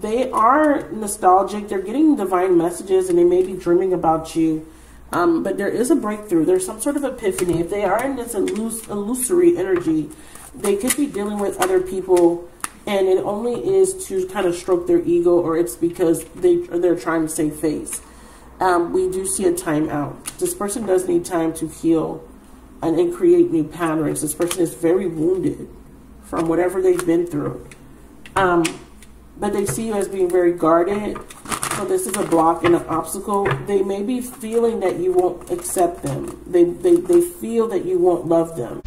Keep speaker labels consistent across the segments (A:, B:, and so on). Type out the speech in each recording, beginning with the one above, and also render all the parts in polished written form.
A: They are nostalgic. They're getting divine messages and they may be dreaming about you. But there is a breakthrough. There's some sort of epiphany. If they are in this illusory energy, they could be dealing with other people, and it only is to kind of stroke their ego, or it's because they're trying to save face. We do see a timeout. This person does need time to heal and create new patterns. This person is very wounded from whatever they've been through. But they see you as being very guarded. So this is a block and an obstacle. They may be feeling that you won't accept them. They feel that you won't love them.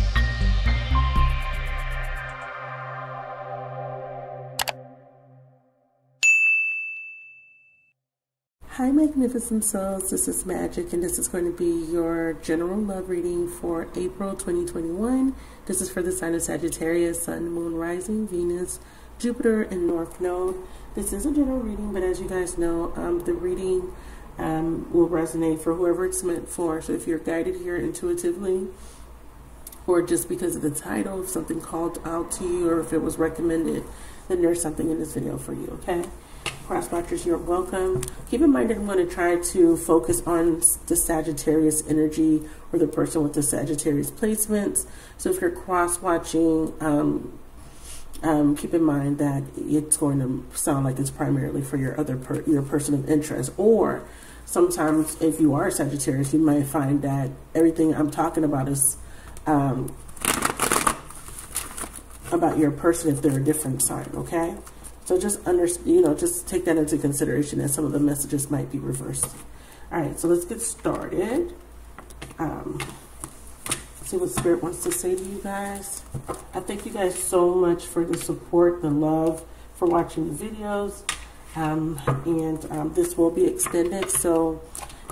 A: Hi magnificent souls, this is Magic, and this is going to be your general love reading for April 2021. This is for the sign of Sagittarius, Sun, Moon, Rising, Venus, Jupiter, and North Node. This is a general reading, but as you guys know, the reading will resonate for whoever it's meant for. So if you're guided here intuitively, or just because of the title, if something called out to you, or if it was recommended, then there's something in this video for you, okay? Cross-watchers, you're welcome. Keep in mind that I'm going to try to focus on the Sagittarius energy, or the person with the Sagittarius placements. So if you're cross-watching, keep in mind that it's going to sound like it's primarily for your your person of interest. Or sometimes if you are a Sagittarius, you might find that everything I'm talking about is about your person if they're a different sign, okay? So just just take that into consideration, that some of the messages might be reversed. All right, so let's get started. See what Spirit wants to say to you guys. I thank you guys so much for the support, the love, for watching the videos. This will be extended, so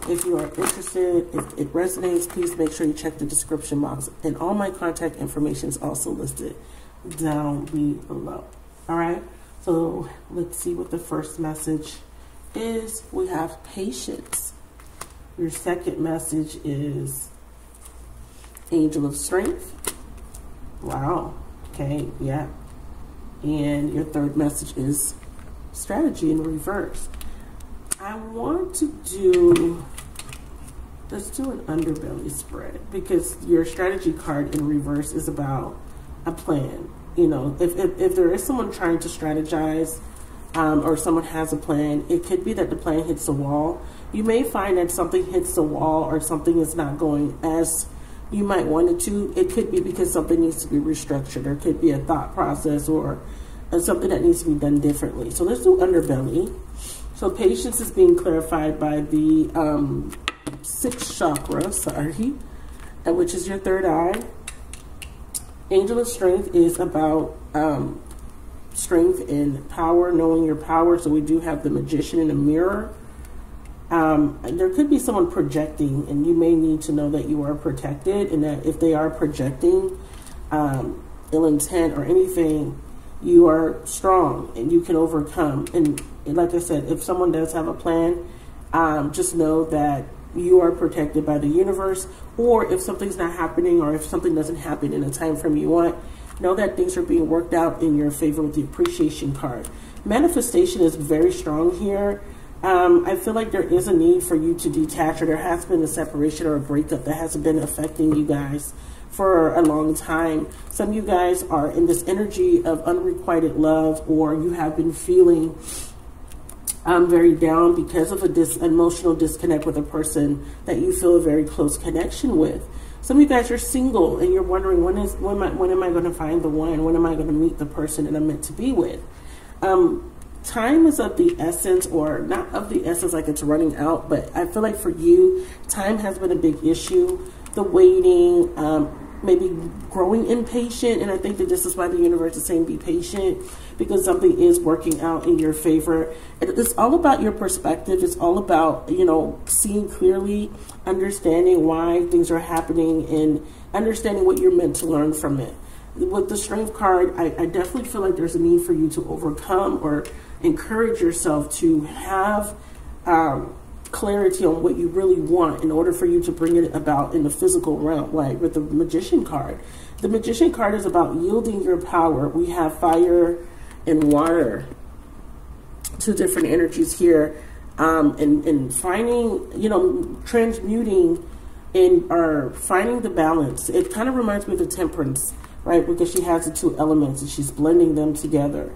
A: if you are interested, if it resonates, please make sure you check the description box. And all my contact information is also listed down below. All right? So let's see what the first message is. We have patience. Your second message is Angel of Strength. Wow. Okay, yeah. And your third message is strategy in reverse. I want to let's do an underbelly spread, because your strategy card in reverse is about a plan. You know, if there is someone trying to strategize, or someone has a plan, it could be that the plan hits a wall. You may find that something hits the wall, or something is not going as you might want it to. It could be because something needs to be restructured, or it could be a thought process, or something that needs to be done differently. So let's do underbelly. So patience is being clarified by the 6th chakra, which is your third eye. Angel of Strength is about strength and power, knowing your power. So we do have the Magician in the mirror. There could be someone projecting, and you may need to know that you are protected, and that if they are projecting ill intent or anything, you are strong and you can overcome. And like I said, if someone does have a plan, just know that you are protected by the universe. Or if something's not happening, or if something doesn't happen in the time frame you want, know that things are being worked out in your favor with the appreciation card. Manifestation is very strong here. I feel like there is a need for you to detach, or there has been a separation or a breakup that has been affecting you guys for a long time. Some of you guys are in this energy of unrequited love, or you have been feeling very down because of an emotional disconnect with a person that you feel a very close connection with. Some of you guys are single, and you're wondering, when am I going to find the one? When am I going to meet the person that I'm meant to be with? Time is of the essence, or not of the essence like it's running out, but I feel like for you, time has been a big issue. The waiting, maybe growing impatient, and I think that this is why the universe is saying be patient, because something is working out in your favor. It's all about your perspective. It's all about, seeing clearly, understanding why things are happening, and understanding what you're meant to learn from it. With the Strength card, I definitely feel like there's a need for you to overcome, or encourage yourself to have clarity on what you really want in order for you to bring it about in the physical realm. Like with the Magician card, the Magician card is about yielding your power. We have fire and water. two different energies here, and finding, you know, transmuting or finding the balance. It kind of reminds me of the Temperance, right? Because she has the two elements and she's blending them together.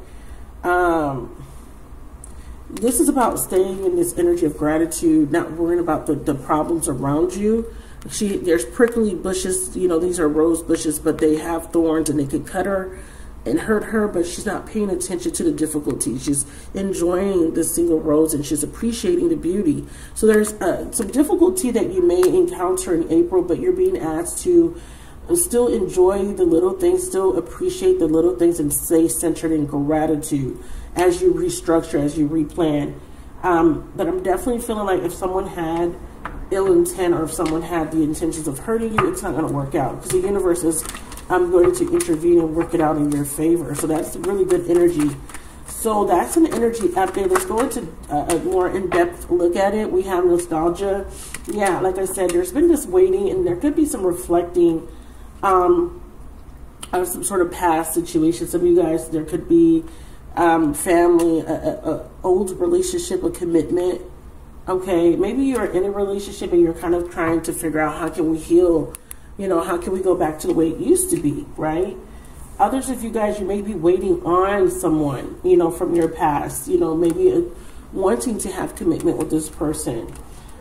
A: This is about staying in this energy of gratitude, not worrying about the problems around you. There's prickly bushes, you know, these are rose bushes, but they have thorns and they could cut her and hurt her, but she's not paying attention to the difficulty. She's enjoying the single rose and she's appreciating the beauty. So there's some difficulty that you may encounter in April, but you're being asked to still enjoy the little things, still appreciate the little things, and stay centered in gratitude as you restructure, as you replan. But I'm definitely feeling like if someone had ill intent or if someone had the intentions of hurting you, it's not going to work out, because the universe is going to intervene and work it out in your favor. So that's really good energy. So that's an energy out there. Let's go into a more in-depth look at it. We have nostalgia. Yeah, like I said, there's been this waiting, and there could be some reflecting of some sort of past situation. Some of you guys, there could be family, old relationship, a commitment. Okay, maybe you're in a relationship and you're kind of trying to figure out, how can we heal? You know, how can we go back to the way it used to be, right? Others of you guys, you may be waiting on someone, you know, from your past, you know, maybe wanting to have commitment with this person.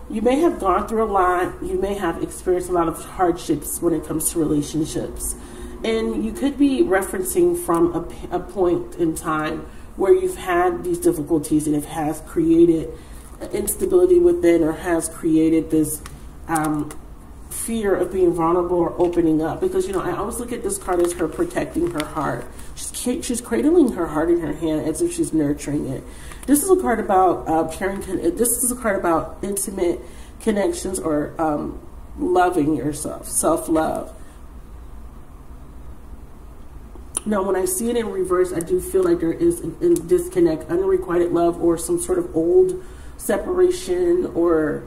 A: You may have gone through a lot. You may have experienced a lot of hardships when it comes to relationships. And you could be referencing from a point in time where you've had these difficulties and it has created instability within, or has created this fear of being vulnerable or opening up. Because, you know, I always look at this card as her protecting her heart. She's cradling her heart in her hand as if she's nurturing it. This is a card about caring. This is a card about intimate connections, or loving yourself, self-love. Now, when I see it in reverse, I do feel like there is a disconnect, unrequited love, or some sort of old separation or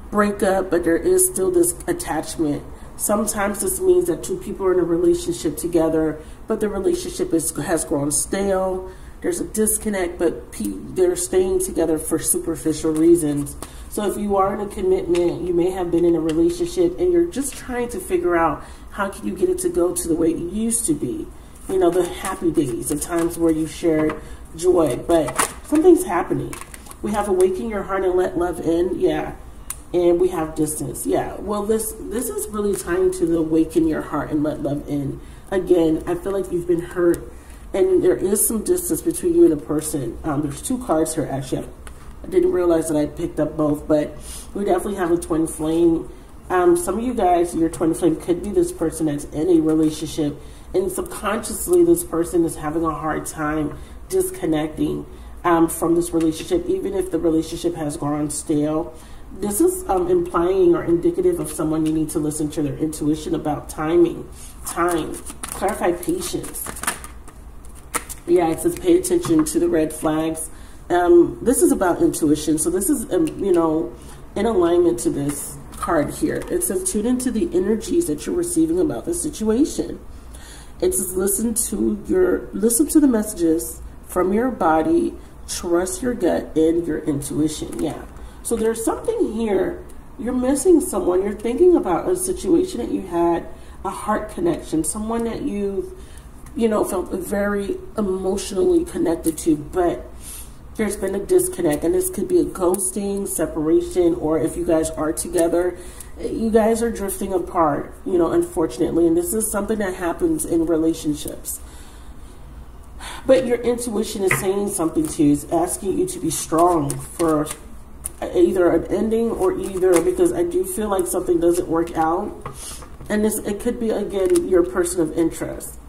A: breakup, but there is still this attachment. Sometimes this means that two people are in a relationship together, but the relationship has grown stale. There's a disconnect, but they're staying together for superficial reasons. So if you are in a commitment, you may have been in a relationship and you're just trying to figure out, how can you get it to go to the way it used to be? You know, the happy days, the times where you shared joy, but something's happening. We have awaken your heart and let love in. Yeah. And we have distance. Yeah. Well, this is really tying to the awaken your heart and let love in. Again, I feel like you've been hurt and there is some distance between you and a person. There's two cards here, actually. I didn't realize that I picked up both, but we definitely have a twin flame. Some of you guys, your twin flame could be this person that's in a relationship, and subconsciously this person is having a hard time disconnecting from this relationship, even if the relationship has gone stale. This is implying or indicative of someone you need to listen to their intuition about timing, time, clarify patience. Yeah, it says pay attention to the red flags. This is about intuition. So this is, you know, in alignment to this card here. It says tune into the energies that you're receiving about the situation. It says listen to the messages from your body, trust your gut and your intuition. Yeah. So there's something here. You're missing someone. You're thinking about a situation that you had, a heart connection, someone that you've, you know, felt very emotionally connected to, but there's been a disconnect, and this could be a ghosting, separation, or if you guys are together, you guys are drifting apart, you know, unfortunately, and this is something that happens in relationships. But your intuition is saying something to you, it's asking you to be strong for either an ending or either, because I do feel like something doesn't work out, and this, it could be, again, your person of interest,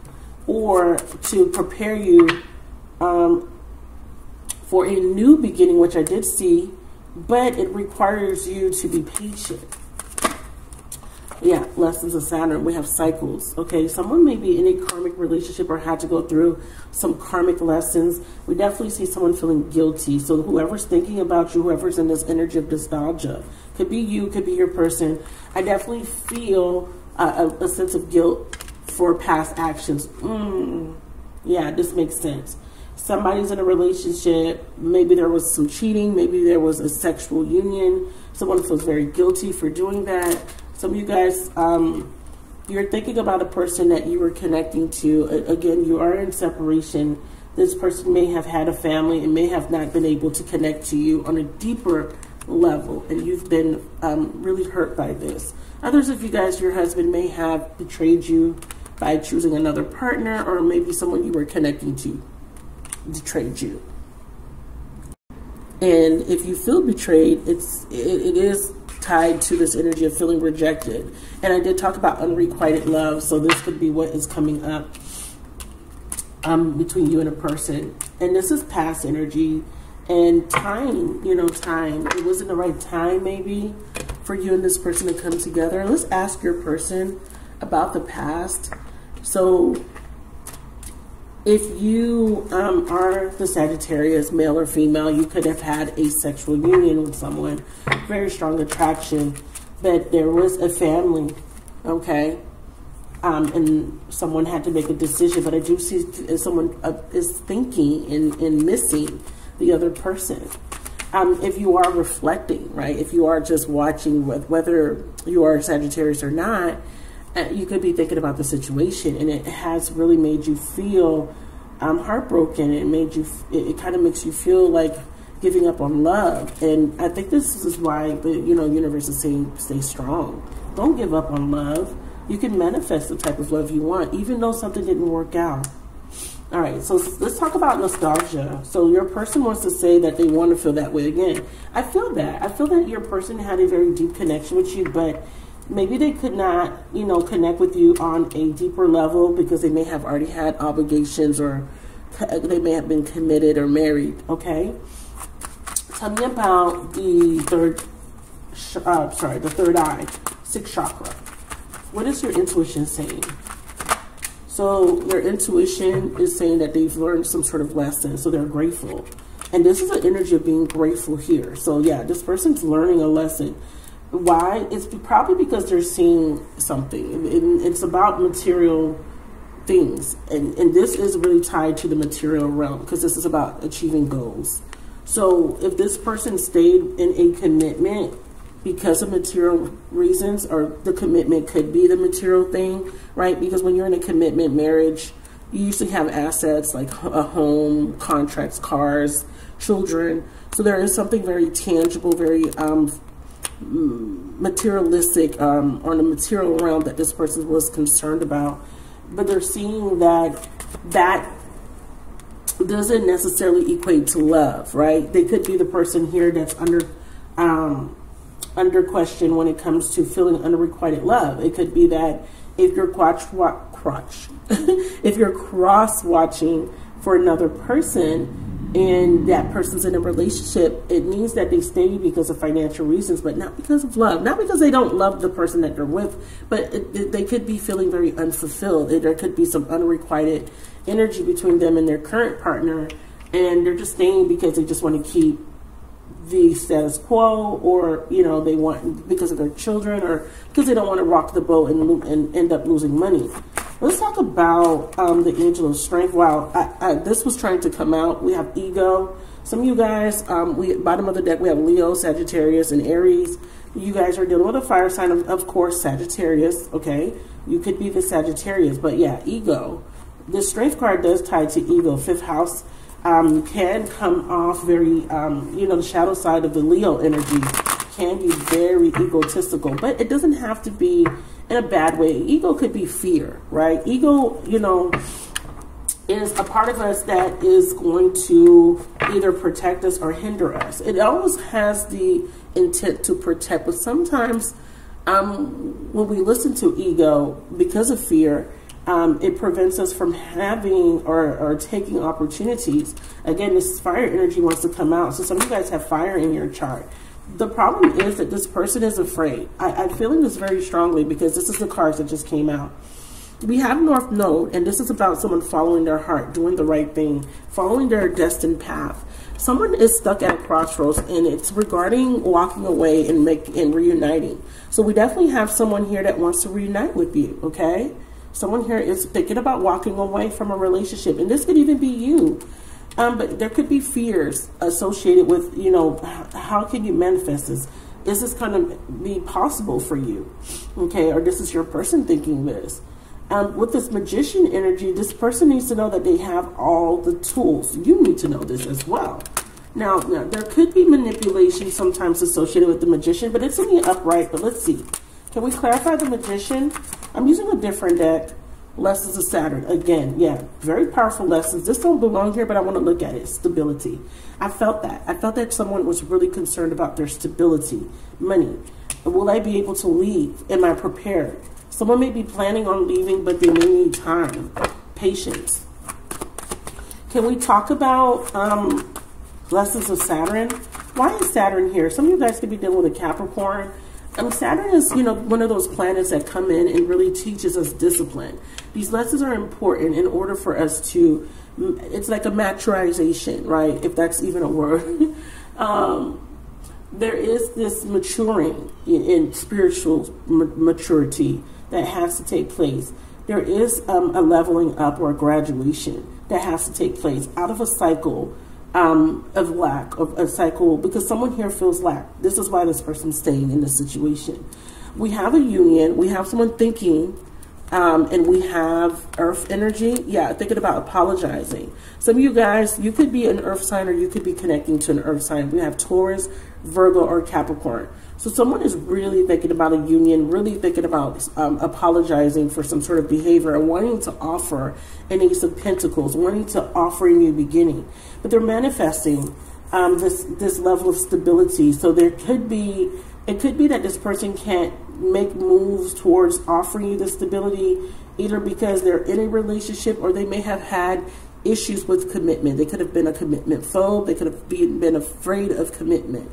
A: or to prepare you for a new beginning, which I did see, but it requires you to be patient. Yeah, lessons of Saturn. We have cycles. Okay, someone may be in a karmic relationship or had to go through some karmic lessons. We definitely see someone feeling guilty. So whoever's thinking about you, whoever's in this energy of nostalgia, could be you, could be your person. I definitely feel a sense of guilt for past actions. Yeah, this makes sense. Somebody's in a relationship. Maybe there was some cheating. Maybe there was a sexual union. Someone feels very guilty for doing that. Some of you guys, you're thinking about a person that you were connecting to. Again, you are in separation. This person may have had a family and may have not been able to connect to you on a deeper level, and you've been really hurt by this. Others of you guys, your husband may have betrayed you by choosing another partner, or maybe someone you were connecting to betrayed you. And if you feel betrayed, it is tied to this energy of feeling rejected. And I did talk about unrequited love, so this could be what is coming up between you and a person. And this is past energy and time, you know, time. It wasn't the right time maybe for you and this person to come together. Let's ask your person about the past. So if you are the Sagittarius, male or female, you could have had a sexual union with someone, very strong attraction, but there was a family, okay? And someone had to make a decision, but I do see someone is thinking and missing the other person. If you are reflecting, right? If you are just watching whether you are a Sagittarius or not, you could be thinking about the situation, and it has really made you feel heartbroken. It kind of makes you feel like giving up on love. And I think this is why the universe is saying stay strong. Don't give up on love. You can manifest the type of love you want, even though something didn't work out. All right, so let's talk about nostalgia. So your person wants to say that they want to feel that way again. I feel that. I feel that your person had a very deep connection with you, but maybe they could not, connect with you on a deeper level because they may have already had obligations, or they may have been committed or married, okay? Tell me about the third eye, sixth chakra. What is your intuition saying? So your intuition is saying that they've learned some sort of lesson, so they're grateful. And this is an energy of being grateful here. So yeah, this person's learning a lesson. Why? It's probably because they're seeing something. It's about material things. And this is really tied to the material realm, because this is about achieving goals. So if this person stayed in a commitment because of material reasons, or the commitment could be the material thing, right? Because when you're in a commitment marriage, you usually have assets like a home, contracts, cars, children. So there is something very tangible, very materialistic on the material realm that this person was concerned about. But they're seeing that doesn't necessarily equate to love, right? They could be the person here that's under question when it comes to feeling unrequited love. It could be that if you're if you're cross-watching for another person and that person's in a relationship, it means that they stay because of financial reasons, but not because of love. Not because they don't love the person that they're with, but they could be feeling very unfulfilled. There could be some unrequited energy between them and their current partner, and they're just staying because they just want to keep the status quo, or they want because of their children, or because they don't want to rock the boat and end up losing money. Let's talk about the angel of strength. Wow, this was trying to come out. We have ego. Some of you guys, bottom of the deck, we have Leo, Sagittarius, and Aries. You guys are dealing with a fire sign, of course, Sagittarius. Okay, you could be the Sagittarius, but yeah, ego. The strength card does tie to ego. Fifth house can come off very, the shadow side of the Leo energy can be very egotistical, but it doesn't have to be in a bad way. Ego could be fear, right? Ego, is a part of us that is going to either protect us or hinder us. It always has the intent to protect, but sometimes when we listen to ego because of fear, it prevents us from having or taking opportunities. Again, this fire energy wants to come out. So some of you guys have fire in your chart. The problem is that this person is afraid. I'm feeling this very strongly because this is the cards that just came out. We have North Node, and this is about someone following their heart, doing the right thing, following their destined path. Someone is stuck at a crossroads, and it's regarding walking away and reuniting. So we definitely have someone here that wants to reunite with you, okay? Someone here is thinking about walking away from a relationship, and this could even be you. But there could be fears associated with, you know, how can you manifest this? Is this going to be possible for you? Okay, or this is your person thinking this. With this magician energy, this person needs to know that they have all the tools. You need to know this as well. Now, there could be manipulation sometimes associated with the magician, but it's in the upright. But let's see. Can we clarify the magician? I'm using a different deck. Lessons of Saturn. Again, yeah, very powerful lessons. This don't belong here, but I want to look at it. Stability. I felt that. I felt that someone was really concerned about their stability. Money. Will I be able to leave? Am I prepared? Someone may be planning on leaving, but they may need time. Patience. Can we talk about lessons of Saturn? Why is Saturn here? Some of you guys could be dealing with a Capricorn. Saturn is, you know, one of those planets that come in and really teaches us discipline. These lessons are important in order for us to, it's like a maturization, right? If that's even a word. There is this maturing in spiritual maturity that has to take place. There is a leveling up or a graduation that has to take place out of a cycle of lack, of a cycle, because someone here feels lack. This is why this person's staying in this situation. We have a union, we have someone thinking, and we have earth energy. Yeah, thinking about apologizing. Some of you guys, you could be an earth sign or you could be connecting to an earth sign. We have Taurus, Virgo, or Capricorn. So someone is really thinking about a union, really thinking about apologizing for some sort of behavior and wanting to offer an Ace of Pentacles, wanting to offer a new beginning. But they're manifesting this level of stability. So there could be, it could be that this person can't make moves towards offering you the stability, either because they're in a relationship or they may have had issues with commitment. They could have been a commitment phobe. They could have been afraid of commitment.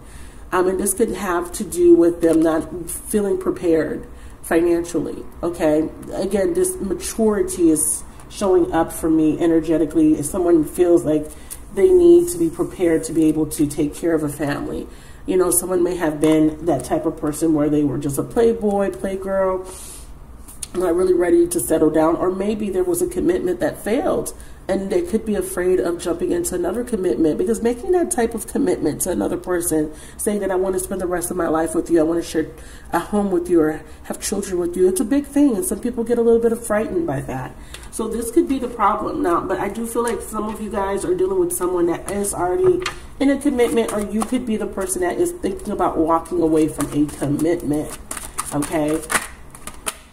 A: And this could have to do with them not feeling prepared financially, okay? Again, this maturity is showing up for me energetically. If someone feels like they need to be prepared to be able to take care of a family. You know, someone may have been that type of person where they were just a playboy, playgirl, not really ready to settle down, or maybe there was a commitment that failed and they could be afraid of jumping into another commitment, because making that type of commitment to another person, saying that I want to spend the rest of my life with you, I want to share a home with you or have children with you, it's a big thing, and some people get a little bit frightened by that. So this could be the problem now, but I do feel like some of you guys are dealing with someone that is already in a commitment, or you could be the person that is thinking about walking away from a commitment, okay?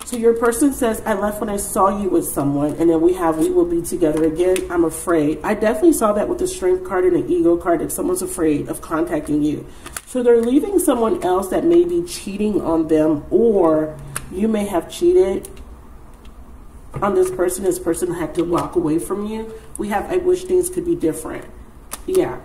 A: So your person says, I left when I saw you with someone, and then we will be together again. I'm afraid. I definitely saw that with the Strength card and the Ego card, that someone's afraid of contacting you. So they're leaving someone else that may be cheating on them, or you may have cheated on this person. This person had to walk away from you. We have, I wish things could be different. Yeah.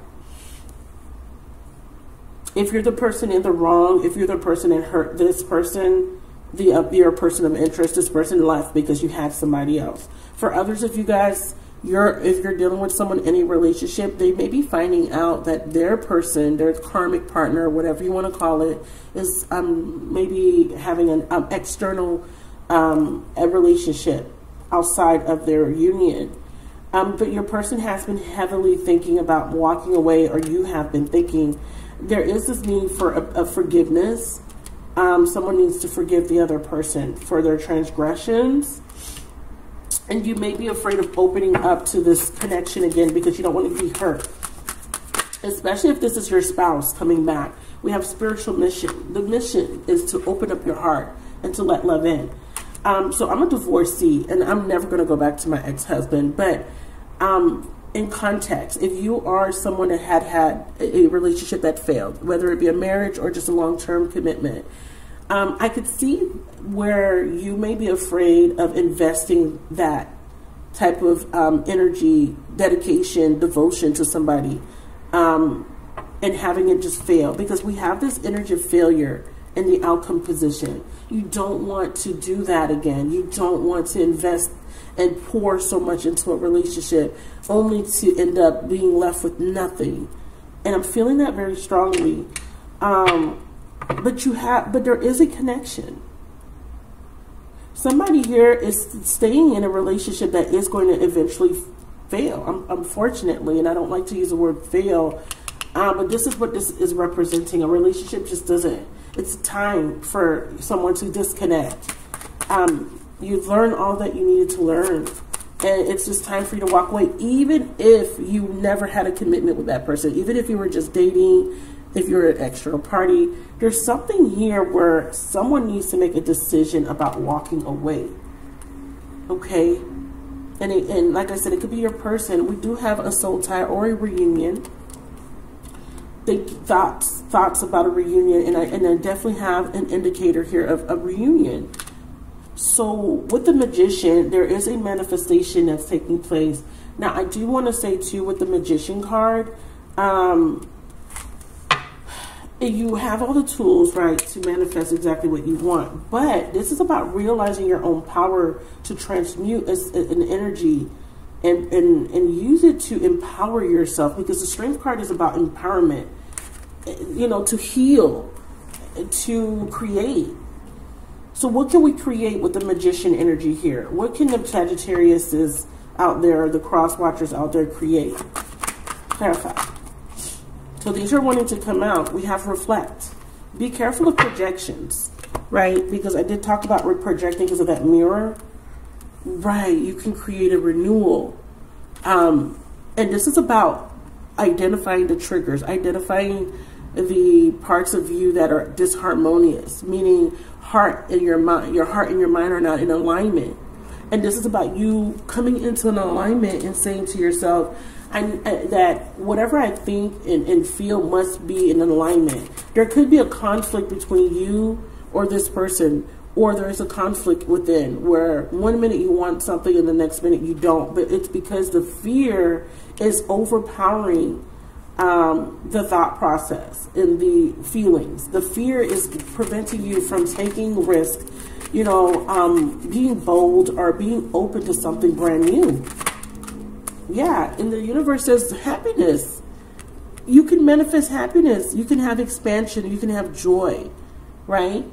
A: If you're the person in the wrong, if you're the person that hurt this person, you're a person of interest, this person left because you had somebody else. For others of you guys, if you're dealing with someone in a relationship, they may be finding out that their person, their karmic partner, whatever you want to call it, is maybe having an external a relationship outside of their union. But your person has been heavily thinking about walking away, or you have been thinking. There is this need for a forgiveness. Someone needs to forgive the other person for their transgressions. And you may be afraid of opening up to this connection again because you don't want to be hurt. Especially if this is your spouse coming back. We have spiritual mission. The mission is to open up your heart and to let love in. So I'm a divorcee, and I'm never going to go back to my ex-husband. But in context, if you are someone that had a relationship that failed, whether it be a marriage or just a long-term commitment, I could see where you may be afraid of investing that type of energy, dedication, devotion to somebody, and having it just fail, because we have this energy of failure in the outcome position. You don't want to do that again. You don't want to invest and pour so much into a relationship only to end up being left with nothing. And I'm feeling that very strongly. But there is a connection. Somebody here is staying in a relationship that is going to eventually fail. Unfortunately, and I don't like to use the word fail, but this is what this is representing. A relationship just doesn't. It's time for someone to disconnect. You've learned all that you needed to learn, and it's just time for you to walk away, even if you never had a commitment with that person, even if you were just dating, if you're an external party. There's something here where someone needs to make a decision about walking away. Okay? And like I said, it could be your person. We do have a soul tie or a reunion. Thoughts about a reunion, and I definitely have an indicator here of a reunion. So with the Magician, there is a manifestation that's taking place. Now, I do want to say too, with the Magician card, you have all the tools, right, to manifest exactly what you want. But this is about realizing your own power to transmute an energy and use it to empower yourself, because the Strength card is about empowerment, you know, to heal, to create. So what can we create with the Magician energy here? What can the Sagittariuses out there, the cross watchers out there, create? Clarify. So these are wanting to come out. We have reflect. Be careful of projections, right? Because I did talk about projecting because of that mirror. Right, you can create a renewal. And this is about identifying the triggers, identifying the parts of you that are disharmonious, meaning heart and your mind. Your heart and your mind are not in alignment. And this is about you coming into an alignment and saying to yourself, that whatever I think and feel must be in an alignment. There could be a conflict between you or this person, or there's a conflict within where one minute you want something and the next minute you don't. But it's because the fear is overpowering the thought process and the feelings. The fear is preventing you from taking risk, you know, being bold or being open to something brand new. Yeah, and the universe says happiness. You can manifest happiness. You can have expansion. You can have joy, right?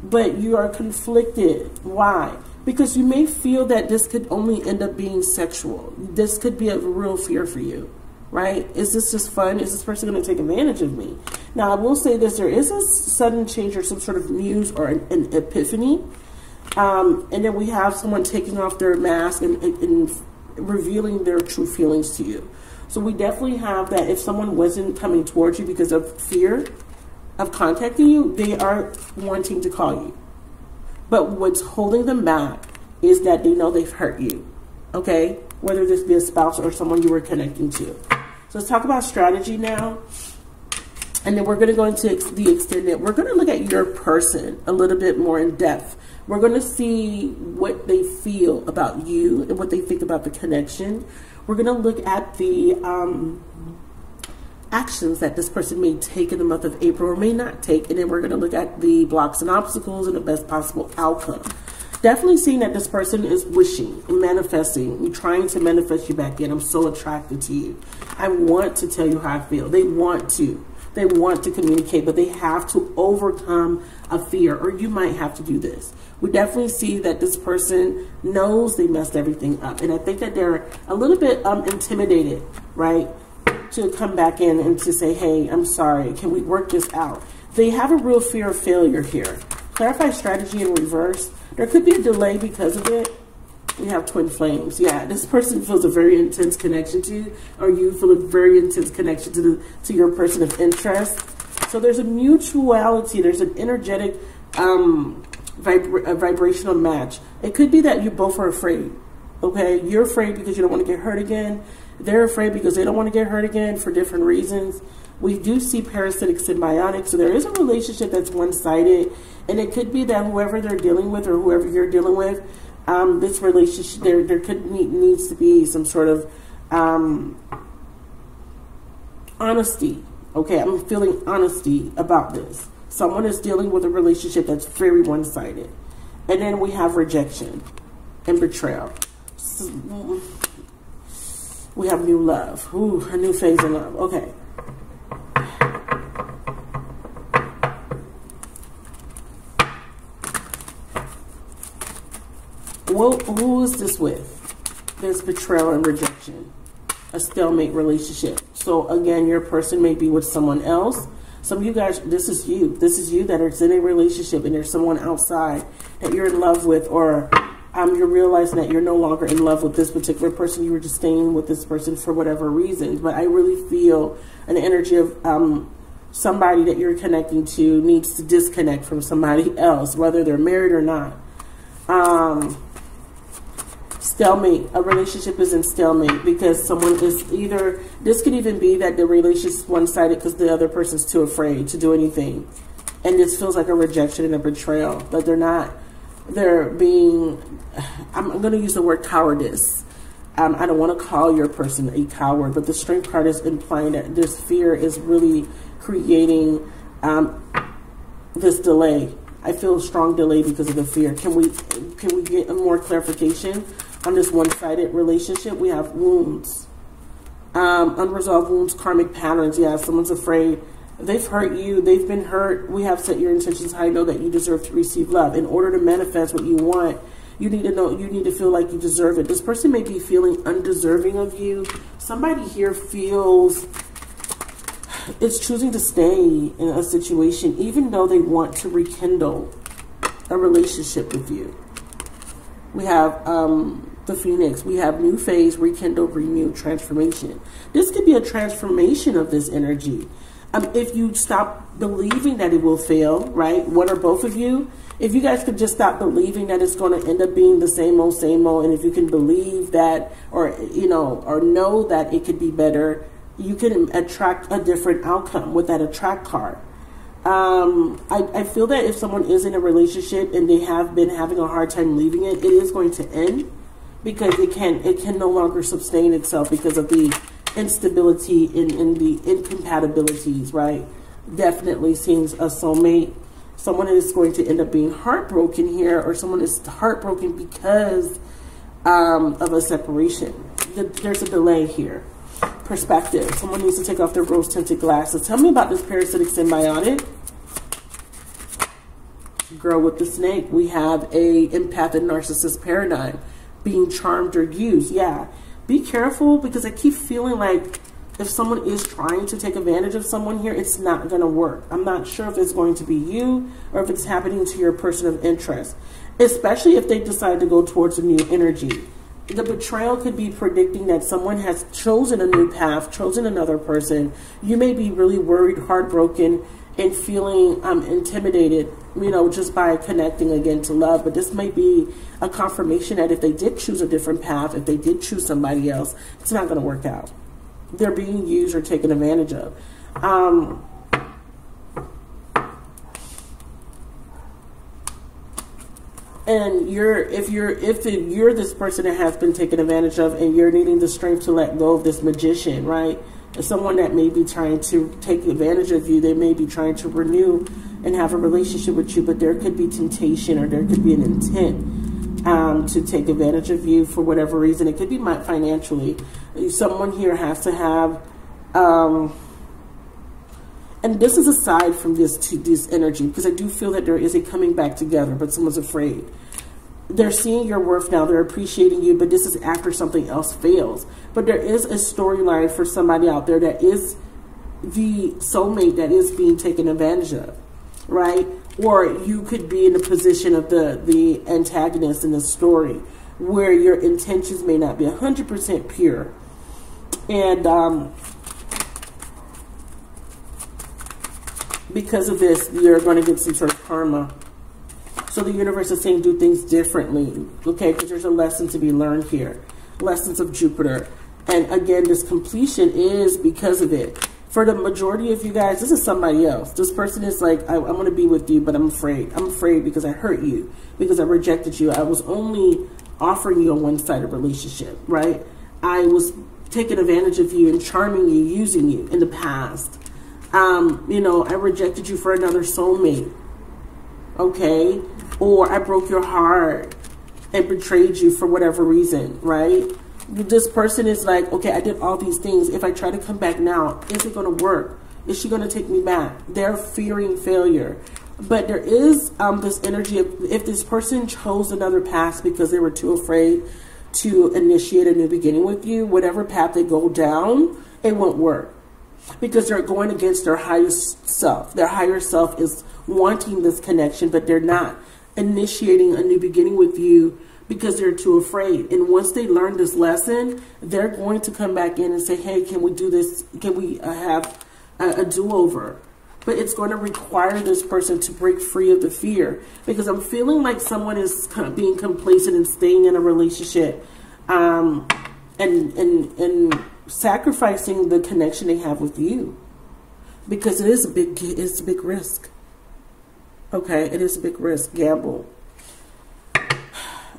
A: But you are conflicted. Why? Because you may feel that this could only end up being sexual. This could be a real fear for you, right? Is this just fun? Is this person going to take advantage of me? Now, I will say this. There is a sudden change or some sort of news or an epiphany. And then we have someone taking off their mask and revealing their true feelings to you. So we definitely have that. If someone wasn't coming towards you because of fear of contacting you, they are wanting to call you. But what's holding them back is that they know they've hurt you, okay? Whether this be a spouse or someone you were connecting to. So let's talk about strategy now. And then we're going to go into the extended. We're going to look at your person a little bit more in depth. We're going to see what they feel about you and what they think about the connection. We're going to look at the actions that this person may take in the month of April or may not take. And then we're going to look at the blocks and obstacles and the best possible outcome. Definitely seeing that this person is wishing, manifesting, trying to manifest you back in. I'm so attracted to you. I want to tell you how I feel. They want to. They want to communicate, but they have to overcome a fear, or you might have to do this. We definitely see that this person knows they messed everything up. And I think that they're a little bit intimidated, right, to come back in and to say, hey, I'm sorry. Can we work this out? They have a real fear of failure here. Clarify strategy in reverse. There could be a delay because of it. We have twin flames. Yeah, this person feels a very intense connection to you, or you feel a very intense connection to your person of interest. So there's a mutuality. There's an energetic vibrational match. It could be that you both are afraid. Okay, you're afraid because you don't want to get hurt again. They're afraid because they don't want to get hurt again for different reasons. We do see parasitic symbiotic, so there is a relationship that's one-sided, and it could be that whoever they're dealing with or whoever you're dealing with, this relationship, there needs to be some sort of honesty. Okay, I'm feeling honesty about this. Someone is dealing with a relationship that's very one-sided. And then we have rejection and betrayal. We have new love. Ooh, a new phase of love. Okay. Well, who is this with? There's betrayal and rejection. rejection, a stalemate relationship. So again, your person may be with someone else. Some of you guys, this is you. This is you that is in a relationship and there's someone outside that you're in love with, or you're realizing that you're no longer in love with this particular person. You were just staying with this person for whatever reason. But I really feel an energy of somebody that you're connecting to needs to disconnect from somebody else, whether they're married or not. Stalemate. A relationship is in stalemate because someone is either, this could even be that the relationship is one-sided because the other person's too afraid to do anything. And this feels like a rejection and a betrayal. That they're being, I'm going to use the word cowardice. I don't want to call your person a coward, but the Strength card is implying that this fear is really creating this delay. I feel a strong delay because of the fear. Can we get a more clarification on this one-sided relationship? We have wounds, unresolved wounds, karmic patterns. Yeah, someone's afraid. They've hurt you. They've been hurt. We have set your intentions high. Know that you deserve to receive love. In order to manifest what you want, you need to know, you need to feel like you deserve it. This person may be feeling undeserving of you. Somebody here feels it's choosing to stay in a situation even though they want to rekindle a relationship with you. We have the Phoenix. We have new phase, rekindle, renew, transformation. This could be a transformation of this energy. If you stop believing that it will fail, right? One or both of you, if you guys could just stop believing that it's going to end up being the same old, and if you can believe that, or, you know, or know that it could be better, you can attract a different outcome with that attract card. I feel that if someone is in a relationship and they have been having a hard time leaving it, it is going to end because it can no longer sustain itself because of the instability in the incompatibilities, right? Definitely seems a soulmate. Someone is going to end up being heartbroken here, or someone is heartbroken because of a separation. There's a delay here. Perspective. Someone needs to take off their rose-tinted glasses. Tell me about this parasitic symbiotic. Girl with the snake. We have a empathic narcissist paradigm. Being charmed or used. Yeah. Be careful because I keep feeling like if someone is trying to take advantage of someone here, it's not going to work. I'm not sure if it's going to be you or if it's happening to your person of interest, especially if they decide to go towards a new energy. The betrayal could be predicting that someone has chosen a new path, chosen another person. You may be really worried, heartbroken, and feeling intimidated, you know, just by connecting again to love. But this may be a confirmation that if they did choose a different path, if they did choose somebody else, it's not going to work out. They're being used or taken advantage of. And if you're this person that has been taken advantage of and you're needing the strength to let go of this magician, right? Someone that may be trying to take advantage of you, they may be trying to renew and have a relationship with you, but there could be temptation or there could be an intent to take advantage of you for whatever reason. It could be financially. Someone here has to have, and this is aside from this energy, because I do feel that there is a coming back together, but someone's afraid. They're seeing your worth now. They're appreciating you, but this is after something else fails. But there is a storyline for somebody out there that is the soulmate that is being taken advantage of, right? Or you could be in the position of the antagonist in the story where your intentions may not be 100% pure. And because of this, you're going to get some sort of karma. So the universe is saying do things differently, okay? Because there's a lesson to be learned here. Lessons of Jupiter. And again, this completion is because of it. For the majority of you guys, this is somebody else. This person is like, I want to be with you, but I'm afraid. I'm afraid because I hurt you, because I rejected you. I was only offering you a one-sided relationship, right? I was taking advantage of you and charming you, using you in the past. You know, I rejected you for another soulmate, okay? Or I broke your heart and betrayed you for whatever reason, right? This person is like, okay, I did all these things. If I try to come back now, is it going to work? Is she going to take me back? They're fearing failure. But there is this energy of if this person chose another path because they were too afraid, to initiate a new beginning with you, whatever path they go down, it won't work. Because they're going against their highest self. Their higher self is wanting this connection, but they're not initiating a new beginning with you because they're too afraid. And once they learn this lesson, they're going to come back in and say, hey, can we do this? Can we have a do-over? But it's going to require this person to break free of the fear, because I'm feeling like someone is being complacent and staying in a relationship and sacrificing the connection they have with you, because it's a big risk. Okay, it is a big risk, gamble.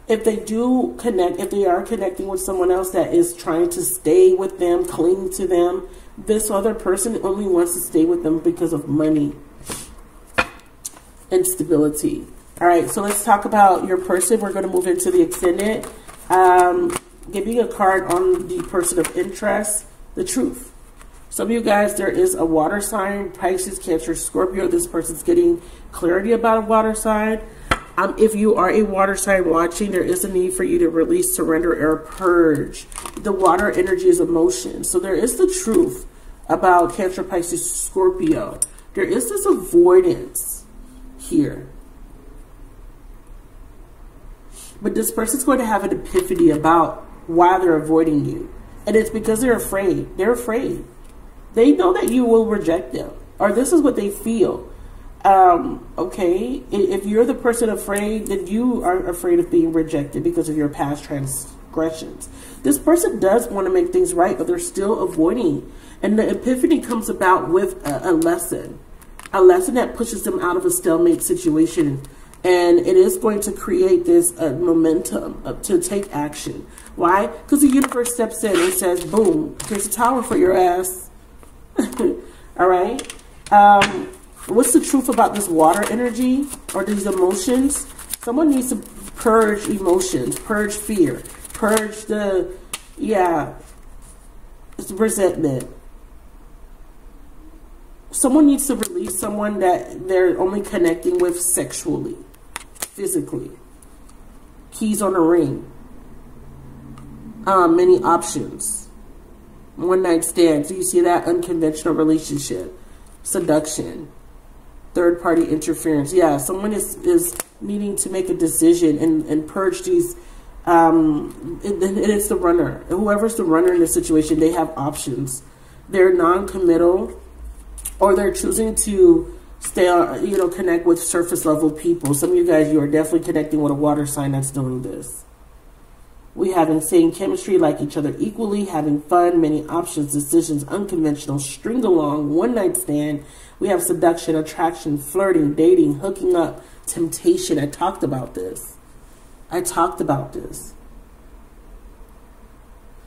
A: If they do connect, if they are connecting with someone else that is trying to stay with them, cling to them, this other person only wants to stay with them because of money and stability. All right, so let's talk about your person. We're going to move into the extended. Giving a card on the person of interest, the truth. Some of you guys, there is a water sign, Pisces, Cancer, Scorpio. This person's getting clarity about a water sign. If you are a water sign watching, there is a need for you to release, surrender, or purge. The water energy is emotion. So there is the truth about Cancer, Pisces, Scorpio. There is this avoidance here. But this person's going to have an epiphany about why they're avoiding you. And it's because they're afraid. They're afraid. They know that you will reject them. Or this is what they feel. Okay, if you're the person afraid, then you are afraid of being rejected because of your past transgressions. This person does want to make things right, but they're still avoiding. And the epiphany comes about with a lesson that pushes them out of a stalemate situation. And it is going to create this momentum to take action. Why? Because the universe steps in and says, boom, here's a tower for your ass. All right. What's the truth about this water energy or these emotions? Someone needs to purge emotions, purge fear, purge the, resentment. Someone needs to release someone that they're only connecting with sexually, physically. Keys on a ring. Many options. One night stands. Do you see that? Unconventional relationship. Seduction. Third party interference. Yeah, someone is needing to make a decision and purge these. And it's the runner. Whoever's the runner in this situation, they have options. They're non-committal, or they're choosing to stay on, connect with surface level people. Some of you guys, you are definitely connecting with a water sign that's doing this. We have insane chemistry, like each other equally, having fun, many options, decisions, unconventional, string along, one night stand. We have seduction, attraction, flirting, dating, hooking up, temptation. I talked about this.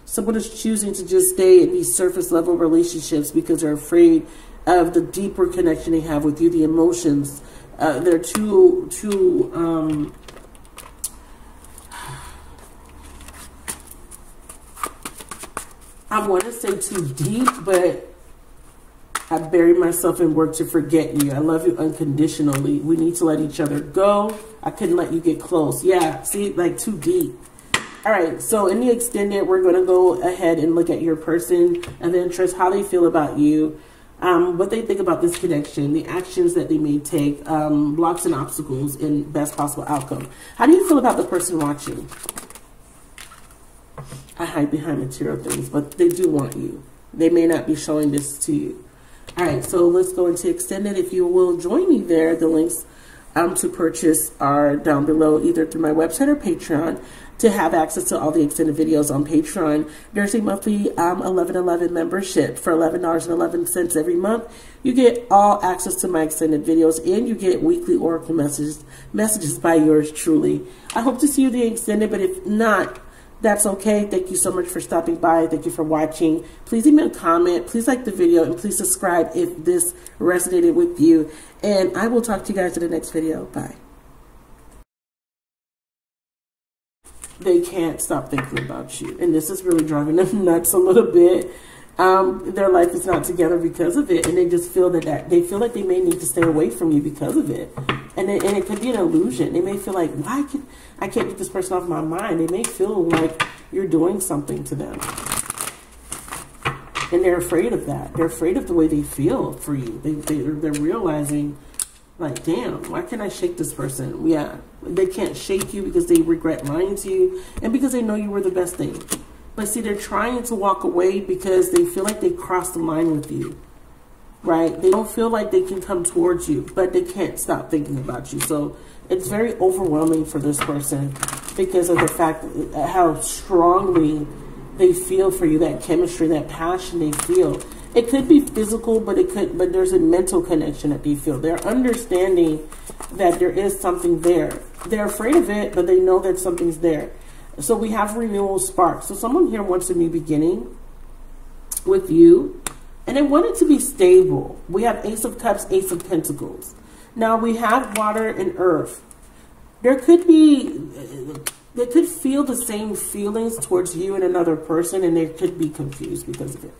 A: Someone is choosing to just stay in these surface level relationships because they're afraid of the deeper connection they have with you, the emotions. They're too I want to say too deep, but I buried myself in work to forget you. I love you unconditionally. We need to let each other go. I couldn't let you get close. Yeah, see, like too deep. All right, so in the extended, we're going to go ahead and look at your person of interest, how they feel about you, what they think about this connection, the actions that they may take, blocks and obstacles, and best possible outcome. How do you feel about the person watching? I hide behind material things, but they do want you. They may not be showing this to you. All right, so let's go into extended. If you will join me there, the links to purchase are down below, either through my website or Patreon. To have access to all the extended videos on Patreon, there's a monthly 1111 membership for $11.11 every month. You get all access to my extended videos, and you get weekly oracle messages by yours truly. I hope to see you in the extended, but if not, that's okay. Thank you so much for stopping by. Thank you for watching. Please leave me a comment. Please like the video, and please subscribe if this resonated with you. And I will talk to you guys in the next video. Bye. They can't stop thinking about you, and this is really driving them nuts a little bit. Their life is not together because of it, and they just feel that they feel like they may need to stay away from you because of it. And it could be an illusion. They may feel like, why can I can't get this person off my mind? They may feel like you're doing something to them. And they're afraid of that. They're afraid of the way they feel for you. They're realizing, like, damn, why can't I shake this person? Yeah, they can't shake you because they regret lying to you and because they know you were the best thing. But see, they're trying to walk away because they feel like they crossed the line with you, right? They don't feel like they can come towards you, but they can't stop thinking about you. So it's very overwhelming for this person because of the fact that how strongly they feel for you, that chemistry, that passion they feel. It could be physical, but there's a mental connection that they feel. They're understanding that there is something there. They're afraid of it, but they know that something's there. So we have renewal spark. So someone here wants a new beginning with you, and they want it to be stable. We have Ace of Cups, Ace of Pentacles. Now we have water and earth. They could feel the same feelings towards you and another person, and they could be confused because of it.